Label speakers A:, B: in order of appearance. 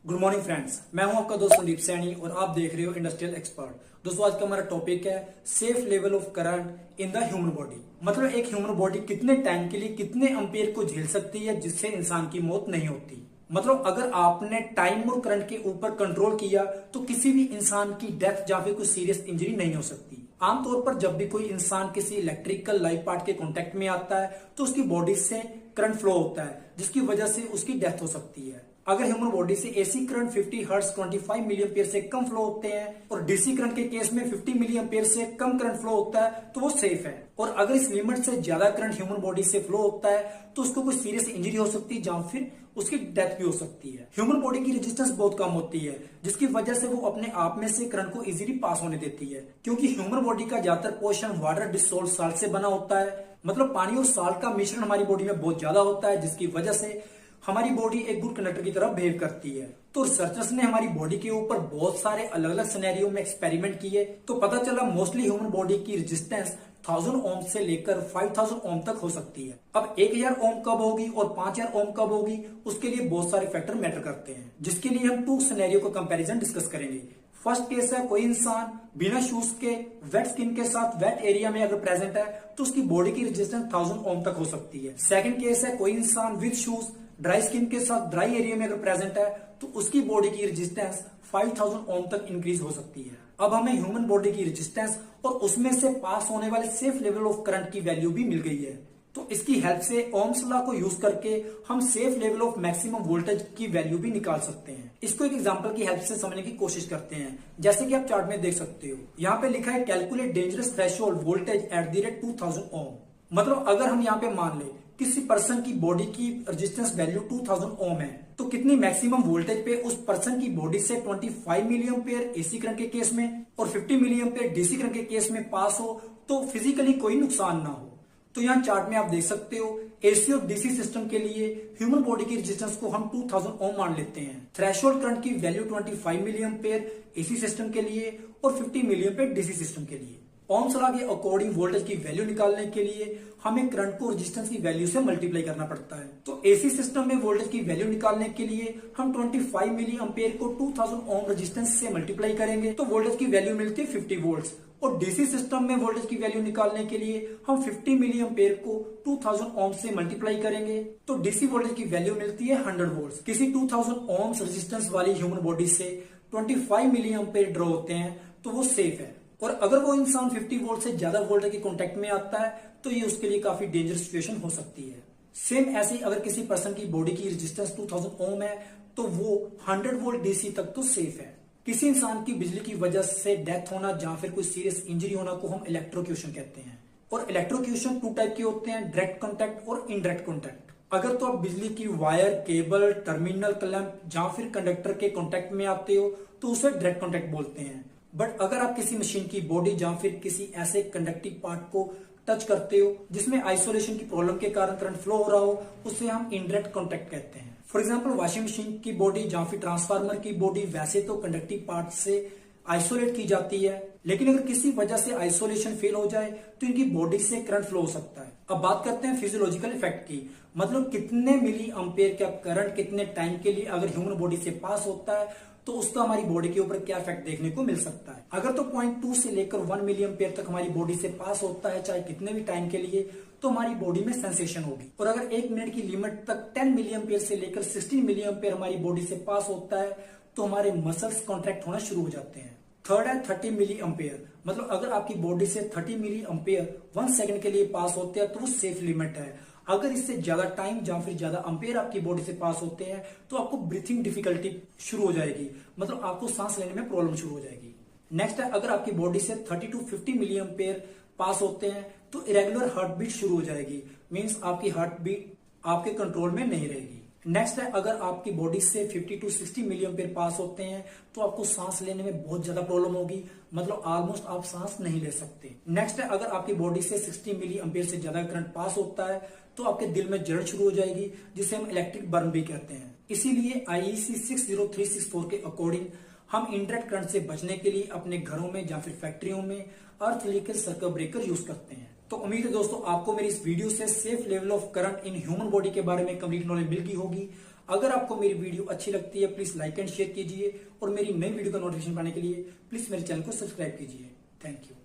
A: Good morning friends, मैं हूं आपका दोस्त संदीप सैनी और आप देख रहे हो इंडस्ट्रियल एक्सपर्ट। दोस्तों, आज का हमारा टॉपिक है safe level of current in the human body. मतलब एक ह्यूमन बॉडी कितने टाइम के लिए कितने एम्पियर को झेल सकती है जिससे इंसान की मौत नहीं होती। मतलब अगर आपने टाइम और करंट के ऊपर कंट्रोल किया तो किसी भी इंसान की डेथ या फिर कोई सीरियस इंजरी नहीं हो सकती। आमतौर पर जब भी कोई इंसान किसी इलेक्ट्रिकल लाइव पार्ट के कांटेक्ट में आता है तो उसकी बॉडी से करंट फ्लो होता है जिसकी वजह से उसकी डेथ हो सकती है। अगर ह्यूमन बॉडी से AC current 50 hertz 25 milli ampere से कम फ्लो होते हैं और डीसी करंट के केस में 50 मिली एम्पियर से कम करंट फ्लो होता है तो वो सेफ है। और अगर इस लिमिट से ज्यादा करंट ह्यूमन बॉडी से फ्लो होता है तो उसको कोई सीरियस इंजरी हो सकती है या फिर उसकी डेथ भी हो सकती है। ह्यूमन बॉडी की रेजिस्टेंस बहुत कम होती है जिसकी वजह से वो अपने आप में से करंट को इजीली पास होने देती है, क्योंकि ह्यूमन बॉडी का ज्यादातर पोर्शन वाटर डिसॉल्व साल्ट से बना होता है। मतलब पानी और साल्ट का मिश्रण हमारी बॉडी में बहुत ज्यादा होता है जिसकी वजह से हमारी बॉडी एक गुड कंडक्टर की तरह बिहेव करती है। तो रिसर्चर्स ने हमारी बॉडी के ऊपर बहुत सारे अलग अलग सिनेरियो में एक्सपेरिमेंट किए तो पता चला मोस्टली ह्यूमन बॉडी की रेजिस्टेंस 1000 ओम से लेकर 5000 ओम तक हो सकती है। अब 1000 ओम कब होगी और 5000 ओम कब होगी उसके लिए बहुत सारे फैक्टर मैटर करते हैं, जिसके लिए हम 2 सिनेरियो का कंपैरिजन डिस्कस करेंगे। फर्स्ट केस है कोई इंसान बिना शूज के वेट स्किन के साथ वेट एरिया में अगर प्रेजेंट है तो उसकी बॉडी की रेजिस्टेंस 1000 ओम तक हो सकती है। सेकंड केस है कोई इंसान विद शूज ड्राई स्किन के साथ ड्राई एरिया में अगर प्रेजेंट है तो उसकी बॉडी की रेजिस्टेंस 5000 ओम तक इंक्रीज हो सकती है। अब हमें ह्यूमन बॉडी की रेजिस्टेंस और उसमें से पास होने वाले सेफ लेवल ऑफ करंट की वैल्यू भी मिल गई है। तो इसकी हेल्प से ओम्स लॉ को यूज करके हम safe level of maximum voltage की वैल्यू भी निकाल सकते हैं। इसको एक एग्जांपल की हेल्प से समझने की कोशिश करते हैं। जैसे कि आप चार्ट में देख सकते हो, यहाँ पे लिखा है calculate dangerous threshold voltage at the rate 2000 ओम। मतलब अगर हम यहाँ पे मान ले किसी पर्सन की बॉडी की रेजिस्टेंस वैल्यू 2000 ओम है तो कितनी मैक्सिमम वोल्टेज पे उस पर्सन की बॉडी से 25 मिली एम्पियर एसी करंट के केस में और 50 मिली एम्पियर डीसी करंट के केस में पास हो तो फिजिकली कोई नुकसान ना हो। तो यहाँ चार्ट में आप देख सकते हो एसी और डीसी सिस्टम के लिए ह्यूमन बॉडी की रेजिस्टेंस को हम 2000 ओम मान लेते हैं। थ्रेशोल्ड करंट की value 25 milli ampere AC system के लिए और 50 मिली एम्पियर डीसी सिस्टम के लिए। ओम्स लॉ के अकॉर्डिंग वोल्टेज की वैल्यू निकालने के लिए हमें करंट को रेजिस्टेंस की वैल्यू से मल्टीप्लाई करना पड़ता है। तो एसी सिस्टम में वोल्टेज की वैल्यू निकालने के लिए हम 25 मिली एम्पियर को 2000 ओम रेजिस्टेंस से मल्टीप्लाई करेंगे तो वोल्टेज की वैल्यू मिलती है 50 वोल्ट्स। और डीसी सिस्टम में वोल्टेज की वैल्यू निकालने के लिए हम 50 मिली एम्पियर को 2000 ओम से मल्टीप्लाई करेंगे तो डीसी वोल्टेज की वैल्यू मिलती है 100 वोल्ट्स। किसी 2000 ओम्स रेजिस्टेंस वाली ह्यूमन बॉडी से 25 मिली एम्पियर ड्रॉ होते हैं तो वो सेफ है। और अगर वो इंसान 50 वोल्ट से ज्यादा वोल्टेज के कांटेक्ट में आता है तो ये उसके लिए काफी डेंजरस सिचुएशन हो सकती है। सेम ऐसे ही अगर किसी पर्सन की बॉडी की रेजिस्टेंस 2000 ओम है तो वो 100 वोल्ट डीसी तक तो सेफ है। किसी इंसान की बिजली की वजह से डेथ होना या फिर कोई सीरियस इंजरी होना को हम इलेक्ट्रोक्यूशन कहते हैं। और इलेक्ट्रोक्यूशन 2 टाइप के होते हैं, डायरेक्ट कॉन्टैक्ट और इनडायरेक्ट कॉन्टैक्ट। अगर तो आप बिजली की वायर, केबल, टर्मिनल, क्लैंप या फिर कंडक्टर के कॉन्टैक्ट में आते हो तो उसे डायरेक्ट कॉन्टैक्ट बोलते हैं। बट अगर आप किसी मशीन की बॉडी या फिर किसी ऐसे कंडक्टिव पार्ट को टच करते हो जिसमें आइसोलेशन की प्रॉब्लम के कारण करंट फ्लो हो रहा हो उसे हम इनडायरेक्ट कॉन्टैक्ट कहते हैं। फॉर एग्जांपल वॉशिंग मशीन की बॉडी या फिर ट्रांसफार्मर की बॉडी वैसे तो कंडक्टिव पार्ट से आइसोलेट की जाती है, लेकिन अगर किसी वजह से आइसोलेशन फेल हो जाए तो इनकी बॉडी से करंट फ्लो हो सकता है। अब बात करते हैं फिजियोलॉजिकल इफेक्ट की। मतलब कितने मिली एम्पियर का करंट कितने टाइम के लिए अगर ह्यूमन बॉडी से पास होता है तो उसका हमारी बॉडी के ऊपर क्या इफेक्ट देखने को मिल सकता है। अगर तो 0.2 से लेकर 1 मिली एम्पियर तक हमारी बॉडी से पास होता है चाहे कितने भी टाइम के लिए तो हमारी बॉडी में सेंसेशन होगी। और अगर 1 मिनट की लिमिट तक 10 मिली एम्पियर से लेकर 16 मिली एम्पियर हमारी बॉडी से पास होता है तो हमारे मसल्स कॉन्ट्रैक्ट होना शुरू हो जाते हैं। थर्ड है 30 मिली एम्पियर। मतलब अगर आपकी बॉडी से 30 मिली एम्पियर 1 सेकंड के लिए पास होते हैं तो वो सेफ लिमिट है। अगर इससे ज्यादा टाइम या फिर ज्यादा एम्पियर आपकी बॉडी से पास होते हैं तो आपको ब्रीथिंग डिफिकल्टी शुरू हो जाएगी, मतलब आपको सांस लेने में प्रॉब्लम शुरू हो जाएगी। नेक्स्ट है अगर आपकी बॉडी से 30 टू 50 मिली एम्पियर पास होते हैं तो इरेगुलर हार्ट बीट शुरू हो जाएगी, मींस आपकी हार्ट बीट आपके कंट्रोल में नहीं रहेगी। नेक्स्ट है अगर आपकी बॉडी से 50 टू 60 मिली एम्पियर पास होते हैं तो आपको सांस लेने में बहुत ज्यादा प्रॉब्लम होगी, मतलब ऑलमोस्ट आप सांस नहीं ले सकते। नेक्स्ट है अगर आपकी बॉडी से 60 मिली एम्पियर से ज्यादा करंट पास होता है तो आपके दिल में जलन शुरू हो जाएगी जिसे हम इलेक्ट्रिक बर्न भी कहते हैं। इसीलिए IEC 60364 के अकॉर्डिंग हम इनडायरेक्ट करंट से बचने के लिए अपने घरों में या फिर फैक्ट्रियों में अर्थ लीकेज सर्किट ब्रेकर यूज करते हैं। तो उम्मीद है दोस्तों आपको मेरी इस वीडियो से safe level of current in human body के बारे में कंप्लीट नॉलेज मिल गई होगी। अगर आपको मेरी वीडियो अच्छी लगती है प्लीज लाइक एंड शेयर कीजिए और मेरी नई वीडियो का नोटिफिकेशन पाने के लिए प्लीज मेरे चैनल को सब्सक्राइब कीजिए। Thank you.